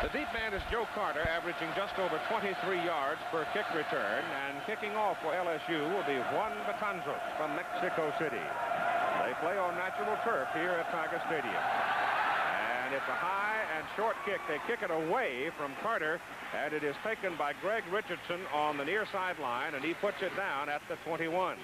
The deep man is Joe Carter, averaging just over 23 yards per kick return, and kicking off for LSU will be Juan Batanzos from Mexico City. They play on natural turf here at Tiger Stadium. And it's a high and short kick. They kick it away from Carter, and it is taken by Greg Richardson on the near sideline, and he puts it down at the 21.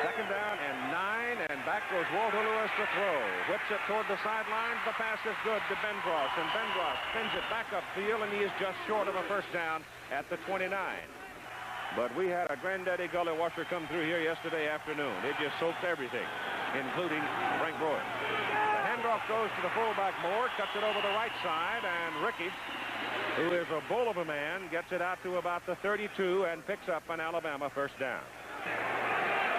Second down and 9, and back goes Walter Lewis to throw. Whips it toward the sidelines. The pass is good to Bendros, and Bendros spins it back upfield, and he is just short of a first down at the 29. But we had a granddaddy gully washer come through here yesterday afternoon. It just soaked everything, including Frank Roy. The handoff goes to the fullback Moore, cuts it over the right side, and Ricky, who is a bull of a man, gets it out to about the 32 and picks up an Alabama first down.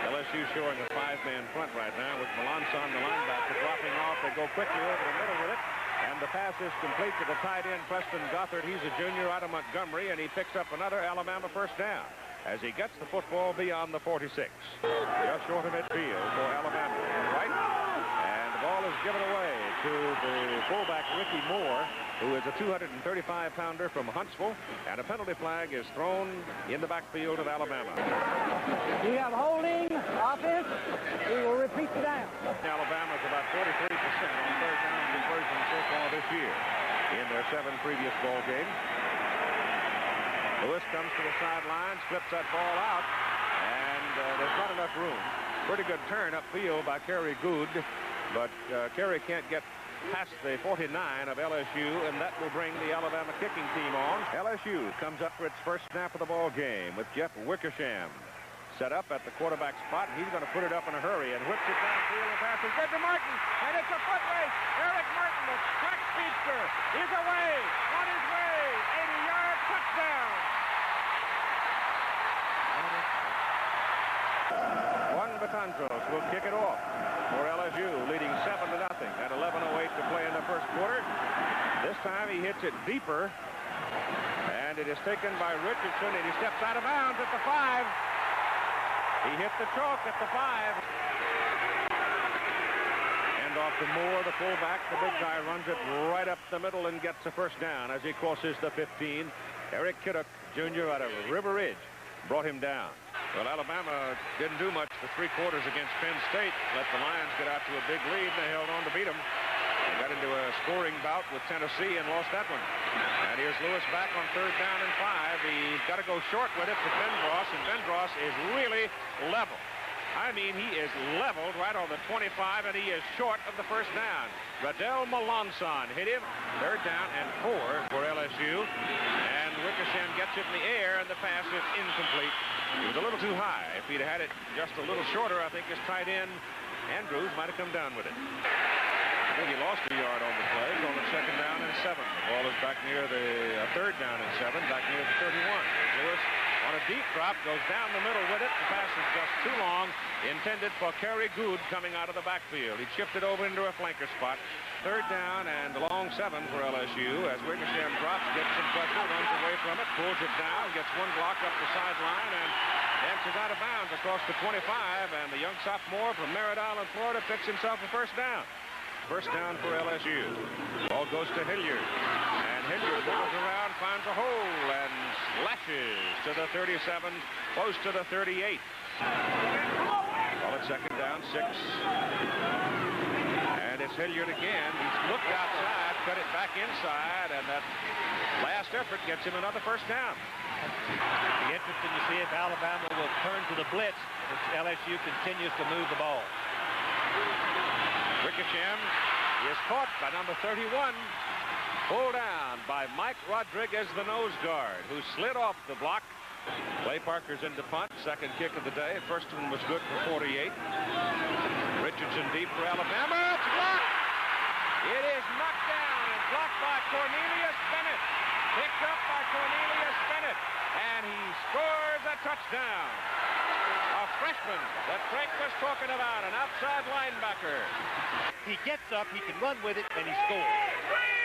LSU showing a 5-man front right now with Melanson, the linebacker, dropping off. They go quickly over the middle with it, and the pass is complete to the tight end, Preston Gothard. He's a junior out of Montgomery, and he picks up another Alabama first down as he gets the football beyond the 46. Just short of midfield for Alabama. Right, and the ball is given away to the fullback, Ricky Moore, who is a 235-pounder from Huntsville, and a penalty flag is thrown in the backfield of Alabama. We have holding offense. We will repeat the down. Alabama's about 43% on third down conversion so far this year in their 7 previous ball games. Lewis comes to the sideline, flips that ball out, and there's not enough room. Pretty good turn upfield by Kerry Good, but Kerry can't get past the 49 of LSU, and that will bring the Alabama kicking team on. LSU comes up for its first snap of the ball game with Jeff Wickersham set up at the quarterback spot. He's going to put it up in a hurry and whips it downfield. The pass is good to Martin, and it's a foot race. Eric Martin, the track speedster, is away on his way. 80-yard touchdown. Juan Batanzos will kick it off for LSU, leading 7-0 at 11:08 to play in the first quarter. This time he hits it deeper, and it is taken by Richardson, and he steps out of bounds at the 5. He hit the chalk at the 5. And off to Moore, the fullback. The big guy runs it right up the middle and gets a first down as he crosses the 15. Eric Kidduck, Jr. out of River Ridge, brought him down. Well, Alabama didn't do much for 3 quarters against Penn State. Let the Lions get out to a big lead, and they held on to beat them. They got into a scoring bout with Tennessee and lost that one. And here's Lewis back on third down and 5. He's got to go short with it to Bendros, and Bendros is really level. I mean, he is leveled right on the 25, and he is short of the first down. Radel Melanson hit him. Third down and 4 for LSU. And Wickersham gets it in the air, and the pass is incomplete. It was a little too high. If he'd had it just a little shorter, I think his tight end, Andrews, might have come down with it. I think he lost a yard on the play, going to second down and 7. The ball is back near the third down and 7, back near the 31. Lewis on a deep drop goes down the middle with it. The pass is just too long, intended for Kerry Good coming out of the backfield. He chipped it over into a flanker spot. Third down and a long 7 for LSU as Wickersham drops, gets some pressure, runs away from it, pulls it down, gets one block up the sideline, and dances out of bounds across the 25, and the young sophomore from Merritt Island, Florida, picks himself a first down. First down for LSU. Ball goes to Hilliard, and Hilliard goes around, finds a hole, and slashes to the 37, close to the 38. Well, it's second down, 6. And it's Hilliard again. He's looked outside, cut it back inside, and that last effort gets him another first down. It'll be interesting to see if Alabama will turn to the blitz if LSU continues to move the ball. Wickersham is caught by number 31. Pulled down by Mike Rodriguez, the nose guard, who slid off the block. Clay Parker's into punt, second kick of the day. First one was good for 48. Richardson deep for Alabama. It's blocked. It is knocked down and blocked by Cornelius Bennett. Picked up by Cornelius Bennett. And he scores a touchdown. A freshman that Frank was talking about, an outside linebacker. He gets up, he can run with it, and he scores.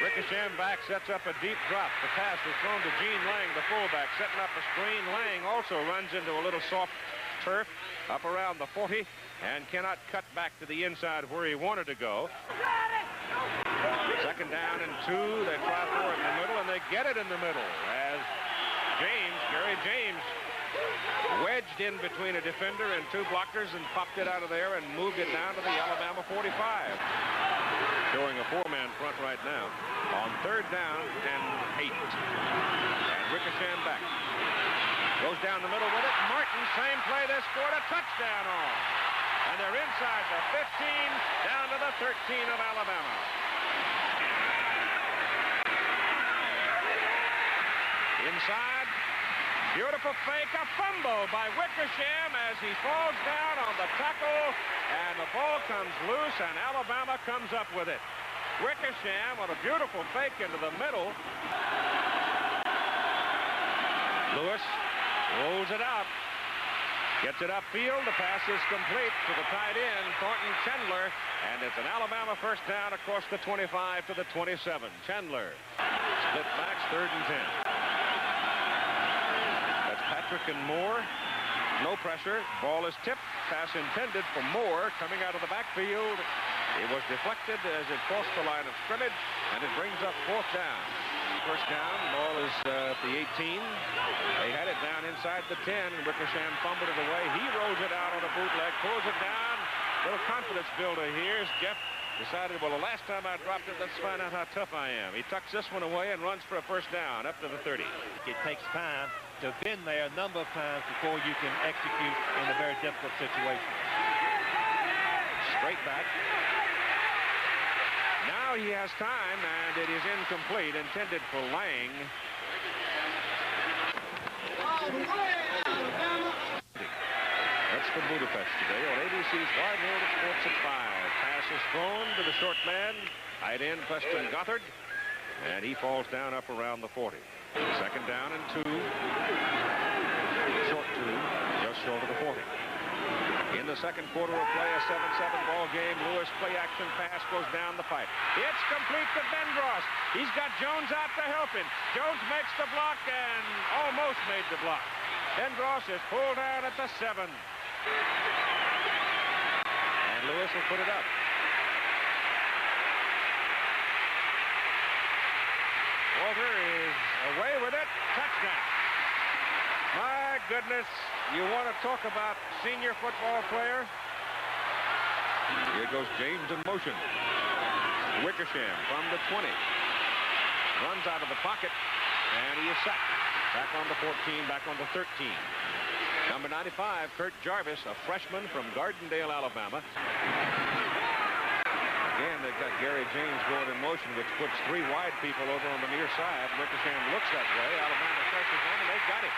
Wickersham back, sets up a deep drop. The pass is thrown to Gene Lang, the fullback, setting up a screen. Lang also runs into a little soft turf up around the 40 and cannot cut back to the inside where he wanted to go. Second down and 2. They try for it in the middle, and they get it in the middle as Gary James, wedged in between a defender and two blockers and popped it out of there and moved it down to the Alabama 45. Showing a four-man front right now on 3rd down and 8. And Wickersham back. Goes down the middle with it. Martin, same play they scored a touchdown on. And they're inside the 15, down to the 13 of Alabama. Inside, beautiful fake, a fumble by Wickersham as he falls down on the tackle, and the ball comes loose, and Alabama comes up with it. Wickersham with a beautiful fake into the middle. Lewis rolls it out. Gets it upfield. The pass is complete to the tight end, Thornton Chandler, and it's an Alabama first down across the 25 to the 27. Chandler split backs, 3rd and 10. That's Patrick and Moore. No pressure. Ball is tipped. Pass intended for Moore coming out of the backfield. It was deflected as it crossed the line of scrimmage, and it brings up 4th down. First down, ball is at the 18. They had it down inside the 10, and Wickersham fumbled it away. He rolls it out on a bootleg, pulls it down. Little confidence builder here. Jeff decided, well, the last time I dropped it, let's find out how tough I am. He tucks this one away and runs for a first down up to the 30. It takes time to have been there a number of times before you can execute in a very difficult situation. Straight back. Now he has time, and it is incomplete, intended for Lang. That's for Budapest today on ABC's Wide World of Sports at 5. Pass is thrown to the short man, tight end Preston Gothard, and he falls down up around the 40. 2nd down and 2. Short 2, just short of the 40. In the second quarter of play, a 7-7 ball game. Lewis play action pass goes down the pipe. It's complete to Bendross. He's got Jones out to help him. Jones makes the block and almost made the block. Bendross is pulled down at the 7. And Lewis will put it up. Walter is away with it. Touchdown. My goodness, you want to talk about senior football player? Here goes James in motion. Wickersham from the 20. Runs out of the pocket, and he is sacked. Back on the 14, back on the 13. Number 95, Kurt Jarvis, a freshman from Gardendale, Alabama. Again, they've got Gary James going in motion, which puts 3 wide people over on the near side. Wickersham looks that way. Alabama pressures on, and they've got him.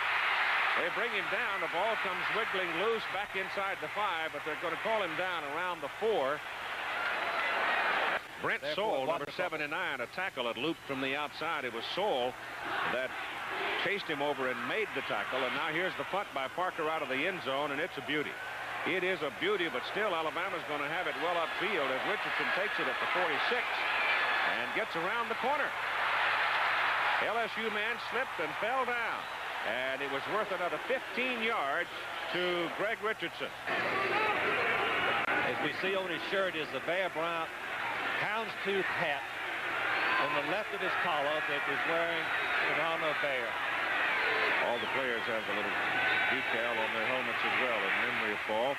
They bring him down. The ball comes wiggling loose back inside the 5, but they're going to call him down around the 4. Brent Soule, number 79, a tackle that looped from the outside. It was Soule that chased him over and made the tackle, and now here's the punt by Parker out of the end zone, and it's a beauty. It is a beauty, but still Alabama's going to have it well upfield as Richardson takes it at the 46 and gets around the corner. LSU man slipped and fell down, and it was worth another 15 yards to Greg Richardson. As we see on his shirt is the Bear Bryant houndstooth hat on the left of his collar that is wearing in honor of Bear. All the players have a little decal on their helmets as well in memory of Paul.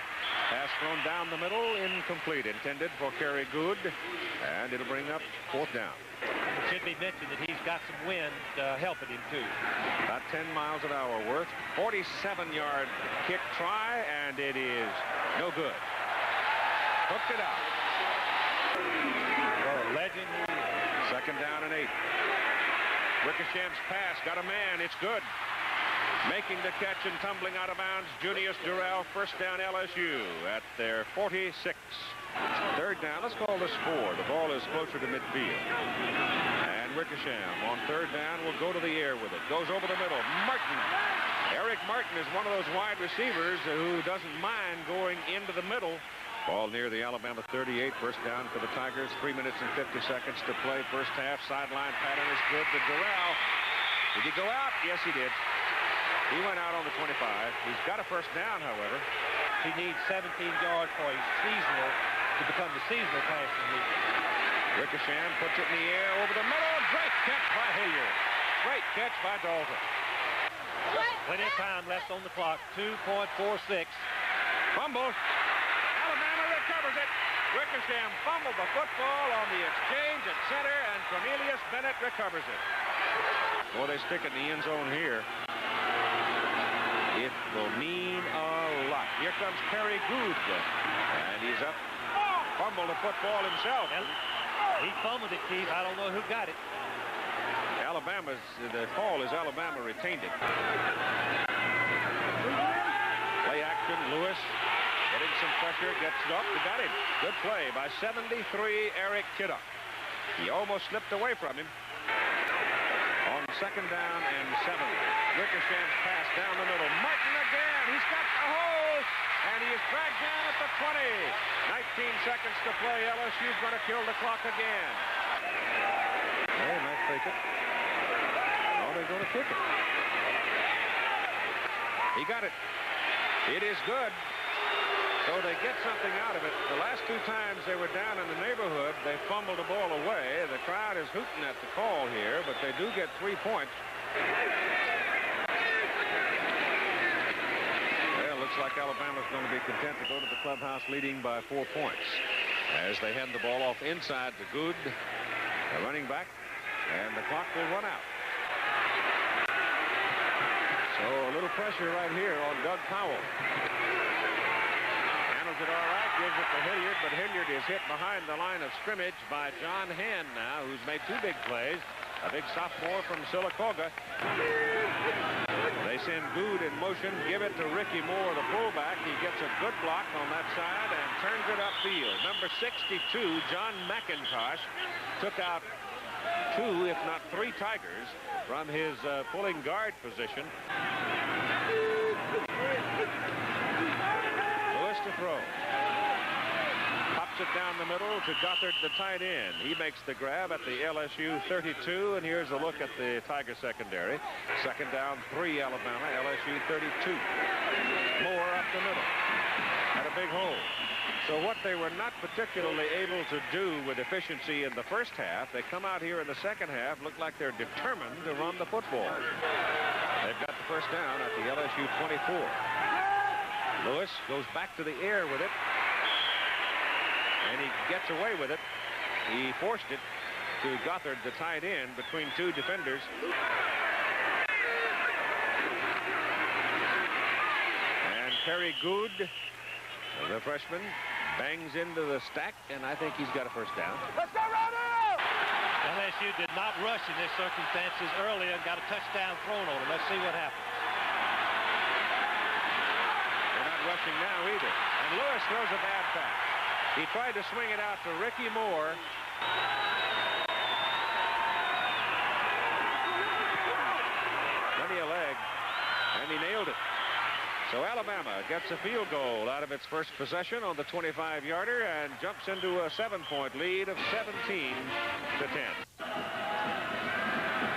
Pass thrown down the middle, incomplete, intended for Kerry Good, and it'll bring up 4th down. It should be mentioned that he's got some wind helping him too. About 10 miles an hour worth. 47-yard kick try, and it is no good. Hooked it out. Well, a legend. 2nd down and 8. Wickersham's pass got a man. It's good. Making the catch and tumbling out of bounds, Junius Durrell. First down LSU at their 46. 3rd down. Let's call this 4. The ball is closer to midfield. And Wickersham on 3rd down will go to the air with it. Goes over the middle. Martin. Eric Martin is one of those wide receivers who doesn't mind going into the middle. Ball near the Alabama 38. First down for the Tigers. 3 minutes and 50 seconds to play. First half. Sideline pattern is good to Durrell. Did he go out? Yes, he did. He went out on the 25. He's got a first down, however. He needs 17 yards for his seasonal to become the seasonal passing leader. Wickersham puts it in the air over the middle. Great catch by Hilliard. Great catch by Dalton. Plenty of time left on the clock. 2.46. Fumble. Alabama recovers it. Wickersham fumbled the football on the exchange at center, and Cornelius Bennett recovers it. Boy, they stick it in the end zone here. It will mean a lot. Here comes Perry Good, and he's up. Fumbled the football himself. He fumbled it, Keith. I don't know who got it. The call is Alabama retained it. Play action. Lewis getting some pressure. Gets it up. They got him. Good play by 73, Eric Kidduck. He almost slipped away from him. On second down and 7. Wickersham's pass down the middle. Martin again. He's got the hole. And he is dragged down at the 20. 19 seconds to play. LSU's going to kill the clock again. They might fake it. Oh, they're going to kick it. He got it. It is good. So they get something out of it. The last 2 times they were down in the neighborhood, they fumbled the ball away. The crowd is hooting at the call here, but they do get 3 points. Well, looks like Alabama's going to be content to go to the clubhouse leading by 4 points as they hand the ball off inside to Good, the running back, and the clock will run out. So a little pressure right here on Doug Powell. Handles it all right, gives it to Hilliard, but Hilliard is hit behind the line of scrimmage by John Hand now, who's made 2 big plays. A big sophomore from Sylacauga. They send Good in motion, give it to Ricky Moore, the fullback. He gets a good block on that side and turns it upfield. Number 62, John McIntosh, took out 2, if not 3 Tigers from his pulling guard position. Lewis to throw. Pops it down the middle to Gothard, the tight end. He makes the grab at the LSU 32, and here's a look at the Tiger secondary. Second down, 3 Alabama, LSU 32. Moore up the middle. Had a big hole. So what they were not particularly able to do with efficiency in the first half, they come out here in the second half, look like they're determined to run the football. They've got the first down at the LSU 24. Lewis goes back to the air with it, and he gets away with it. He forced it to Gothard, the tight end, between 2 defenders. And Perry Good, the freshman, bangs into the stack, and I think he's got a first down. Let's go, Ronald! LSU did not rush in this circumstances earlier and got a touchdown thrown on him. Let's see what happens. They're not rushing now either. And Lewis throws a bad pass. He tried to swing it out to Ricky Moore. Plenty of leg, and he nailed it. So Alabama gets a field goal out of its first possession on the 25-yarder and jumps into a 7-point lead of 17-10.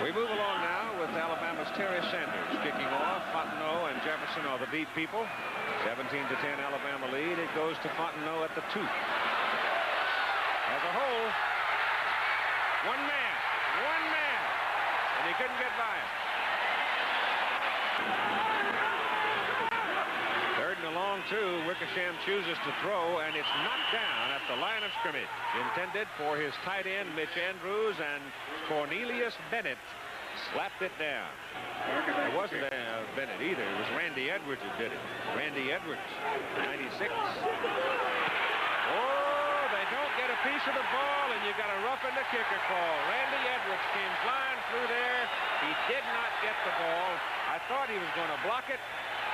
We move along now with Alabama's Terry Sanders kicking off. Fontenot and Jefferson are the beat people. 17-10 Alabama lead. It goes to Fontenot at the 2. As a hole. One man. And he couldn't get by it. Third and a long 2. Wickersham chooses to throw, and it's knocked down at the line of scrimmage. Intended for his tight end, Mitch Andrews, and Cornelius Bennett slapped it down. It wasn't Bennett either. It was Randy Edwards who did it. Randy Edwards, 96. Oh, they don't get a piece of the ball, and you got a roughing the kicker call. Randy Edwards came flying through there. He did not get the ball. I thought he was going to block it.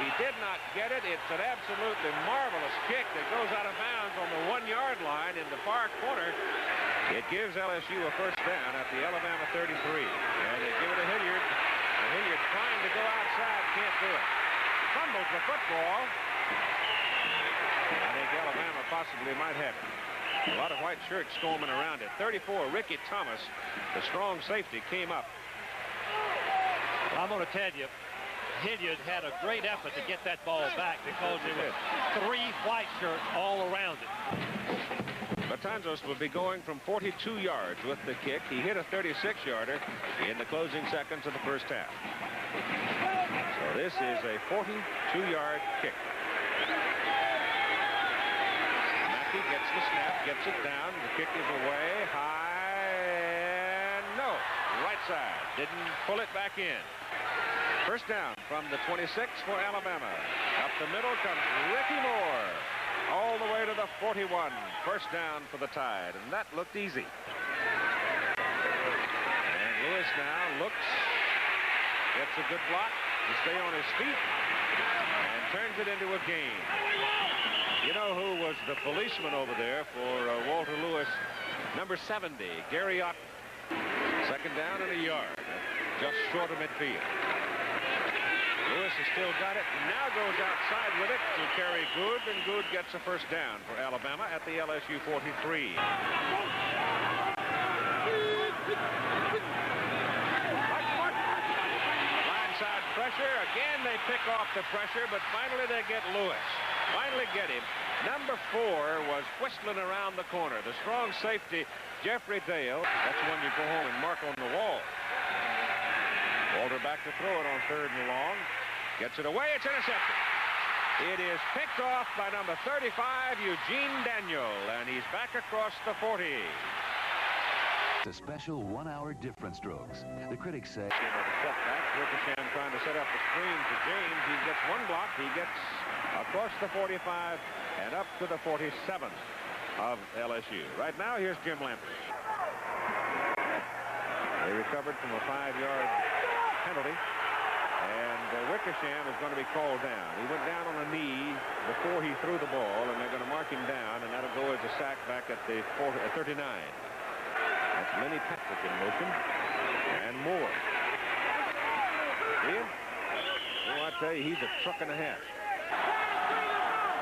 He did not get it. It's an absolutely marvelous kick that goes out of bounds on the 1-yard line in the far corner. It gives LSU a first down at the Alabama 33. And they give it to Hilliard. And Hilliard trying to go outside, can't do it. Fumbles the football. I think Alabama possibly might have it. A lot of white shirts storming around it. 34, Ricky Thomas, the strong safety, came up. I'm going to tell you, Hilliard had a great effort to get that ball back because there were 3 white shirts all around it. Matanzas will be going from 42 yards with the kick. He hit a 36-yarder in the closing seconds of the first half. So this is a 42-yard kick. Mackey gets the snap, gets it down. The kick is away, high, and no. Right side. Didn't pull it back in. First down from the 26 for Alabama. Up the middle comes Ricky Moore. All the way to the 41. First down for the Tide, and that looked easy. And Lewis now looks, gets a good block to stay on his feet, and turns it into a gain. You know who was the policeman over there for Walter Lewis? Number 70, Gary Ott. Second down and a yard, just short of midfield. Lewis has still got it, now goes outside with it to Kerry Good, and Good gets a first down for Alabama at the LSU 43. Blindside pressure, again they pick off the pressure, but finally they get Lewis. Finally get him. Number 4 was whistling around the corner. The strong safety, Jeffrey Dale. That's one you go home and mark on the wall. Walter back to throw it on 3rd and long. Gets it away. It's intercepted. It is picked off by number 35, Eugene Daniel, and he's back across the 40. It's a special 1-hour different strokes. The critics say... Setback. Wickersham trying to set up the screen to James. He gets one block. He gets across the 45 and up to the 47 of LSU. Right now, here's Jim Lampley. They recovered from a 5-yard penalty, and Wickersham is going to be called down. He went down on a knee before he threw the ball, and they're going to mark him down, and that'll go as a sack back at the 39. That's Lenny Patrick in motion, and Moore. See him? Well, I tell you, he's a truck and a half.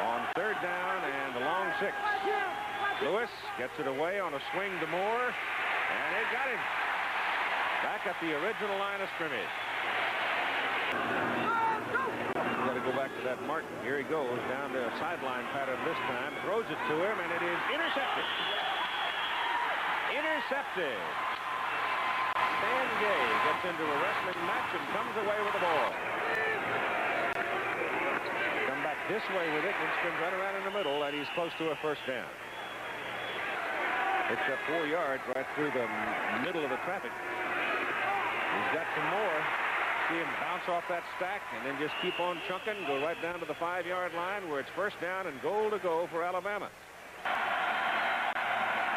On 3rd down and a long 6. Lewis gets it away on a swing to Moore, and they got him. Back at the original line of scrimmage. We've got to go back to that Martin. Here he goes down the sideline pattern this time. Throws it to him, and it is intercepted. Intercepted. Stan Gay gets into a wrestling match and comes away with the ball. Come back this way with it and spins right around in the middle, and he's close to a first down. Picks up 4 yards right through the middle of the traffic. He's got some more. See him bounce off that stack and then just keep on chunking, go right down to the 5-yard line where it's first down and goal to go for Alabama.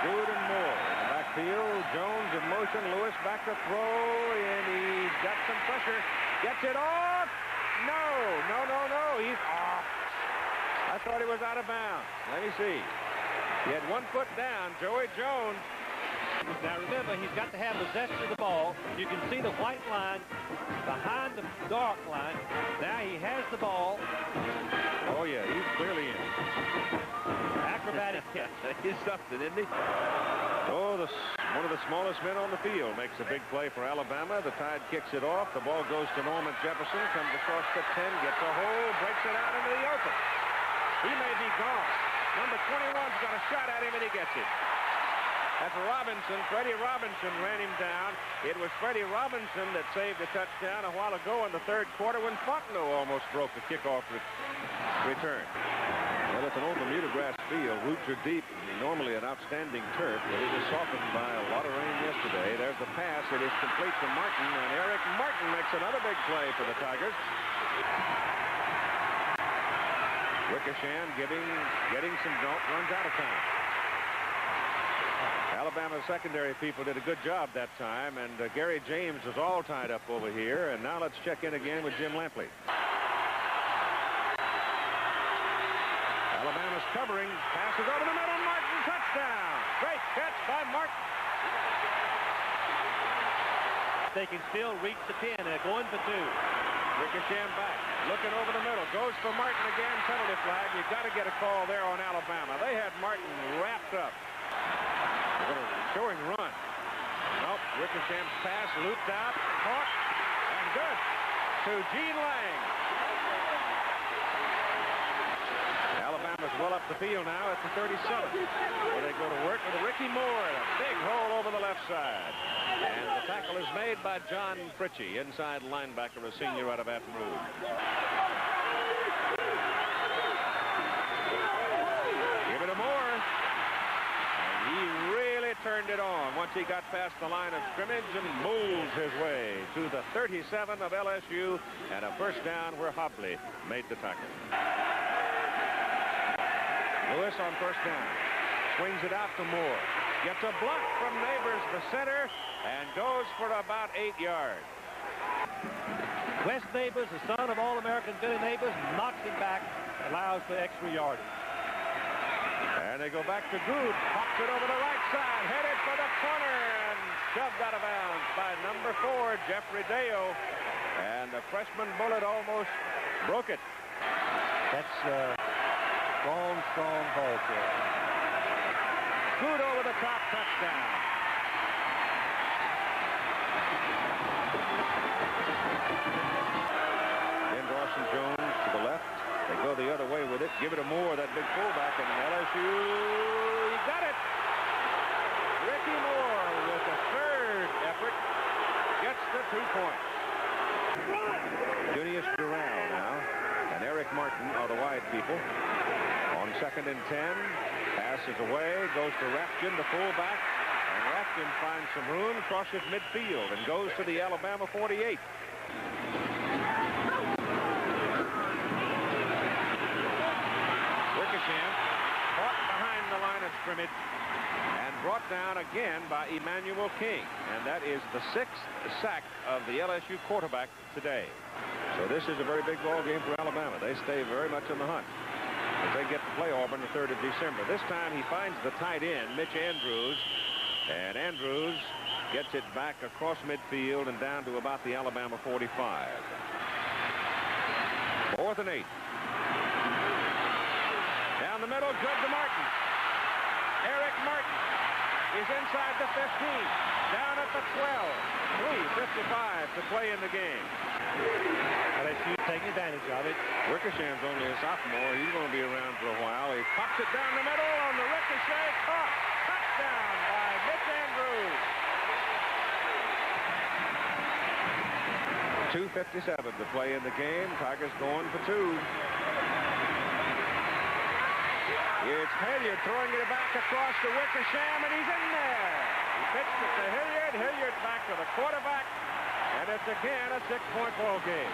Good and Moore in the backfield. Jones in motion. Lewis back to throw, and he's got some pressure. Gets it off. No. He's off. I thought he was out of bounds. Let me see. He had 1 foot down. Joey Jones. Now remember, he's got to have possession of the ball. You can see the white line behind the dark line. Now he has the ball. Oh, yeah, he's clearly in. Acrobatic catch. He's something, isn't he? Oh, one of the smallest men on the field makes a big play for Alabama. The Tide kicks it off. The ball goes to Norman Jefferson, comes across the 10, gets a hole, breaks it out into the open. He may be gone. Number 21's got a shot at him, and he gets it. That's Robinson. Freddie Robinson ran him down. It was Freddie Robinson that saved a touchdown a while ago in the 3rd quarter when Fontenot almost broke the kickoff return. Well, it's an old Bermuda grass field. Roots are deep. Normally an outstanding turf, but it was softened by a lot of rain yesterday. There's the pass. It is complete to Martin, and Eric Martin makes another big play for the Tigers. Wickersham getting some jump, runs out of time. Alabama's secondary people did a good job that time, and Gary James is all tied up over here. And now let's check in again with Jim Lampley. Alabama's covering, passes over the middle, Martin, touchdown! Great catch by Martin. They can still reach the 10. They're going for 2. Wickersham back, looking over the middle, goes for Martin again, penalty flag. You've got to get a call there on Alabama. They had Martin wrapped up. They're going to show him run. Nope, Wickersham's pass looped out, caught, and good to Gene Lang. Alabama Alabama's well up the field now at the 37, where they go to work with Ricky Moore and a big hole over the left side. And the tackle is made by John Pritchie, inside linebacker, a senior out of Baton Rouge. Give it to Moore. And he really turned it on once he got past the line of scrimmage and moves his way to the 37 of LSU, and a first down where Hobley made the tackle. Lewis on first down. Swings it out to Moore. Gets a block from Neighbors, the center, and goes for about 8 yards. Wes Neighbors, the son of All-American Billy Neighbors, knocks him back, allows for extra yardage. And they go back to Good. Pops it over the right side, headed for the corner, and shoved out of bounds by number 4, Jeffrey Dale. And the freshman bullet almost broke it. That's strong ball carrier. Good over the top, touchdown. Then Dawson Jones to the left. They go the other way with it. Give it to Moore, that big fullback, and LSU. He got it. Ricky Moore with a third effort gets the 2 points. Junius Dural now and Eric Martin are the wide people. On 2nd and 10, passes away, goes to Rafkin, the fullback, and Rafkin finds some room, crosses midfield, and goes to the Alabama 48. Wickersham caught behind the line of scrimmage and brought down again by Emmanuel King, and that is the 6th sack of the LSU quarterback today. So this is a very big ball game for Alabama. They stay very much in the hunt as they get to play Auburn the 3rd of December. This time he finds the tight end, Mitch Andrews, and Andrews gets it back across midfield and down to about the Alabama 45. 4th and 8. Down the middle, good to Martin. Eric Martin is inside the 15, down at the 12. 3:55 to play in the game. LSU taking advantage of it. Wickersham's only a sophomore. He's going to be around for a while. He pops it down the middle on the ricochet. Caught. Touchdown by Mitch Andrews. 2:57 to play in the game. Tigers going for 2. It's Hilliard throwing it back across to Wickersham, and he's in there. He pitched it to Hilliard. Hilliard back to the quarterback. And it's again a 6-point ball game.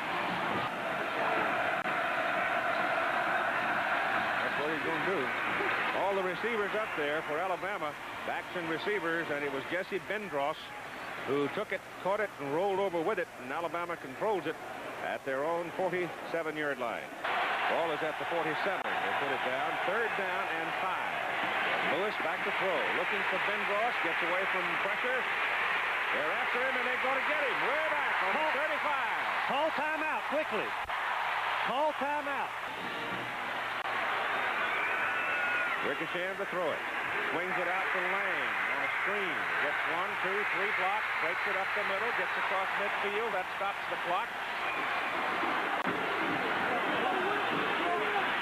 That's what he's going to do. All the receivers up there for Alabama, backs and receivers, and it was Jesse Bendross who took it, caught it, and rolled over with it, and Alabama controls it at their own 47-yard line. Ball is at the 47. They put it down. 3rd down and 5. Lewis back to throw. Looking for Bendross. Gets away from pressure. They're after him, and they're going to get him. Way back on the 35. Call timeout quickly. Call timeout. Wickersham to throw it. Swings it out to Lang on a screen. Gets 1, 2, 3 blocks. Breaks it up the middle. Gets across midfield. That stops the clock.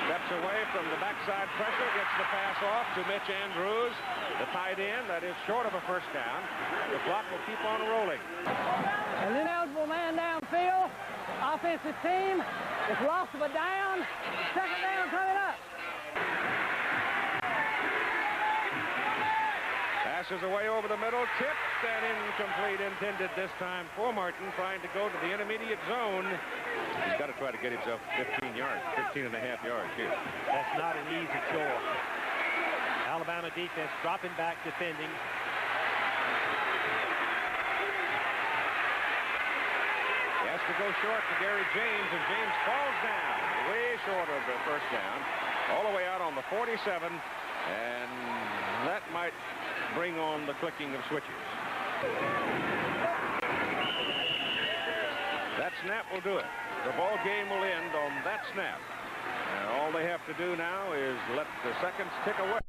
Steps away from the backside pressure. Gets the pass off to Mitch Andrews, the tight end. That is short of a first down. The clock will keep on rolling. An ineligible man downfield. Offensive team. It's loss of a down. 2nd down coming up. Passes away over the middle. Tipped and incomplete. Intended this time for Martin, trying to go to the intermediate zone. He's got to try to get himself 15 yards, 15 and a half yards here. That's not an easy chore. Alabama defense dropping back, defending. He has to go short to Gary James, and James falls down way short of the first down, all the way out on the 47, and that might bring on the clicking of switches. That snap will do it. The ball game will end on that snap. And all they have to do now is let the seconds tick away.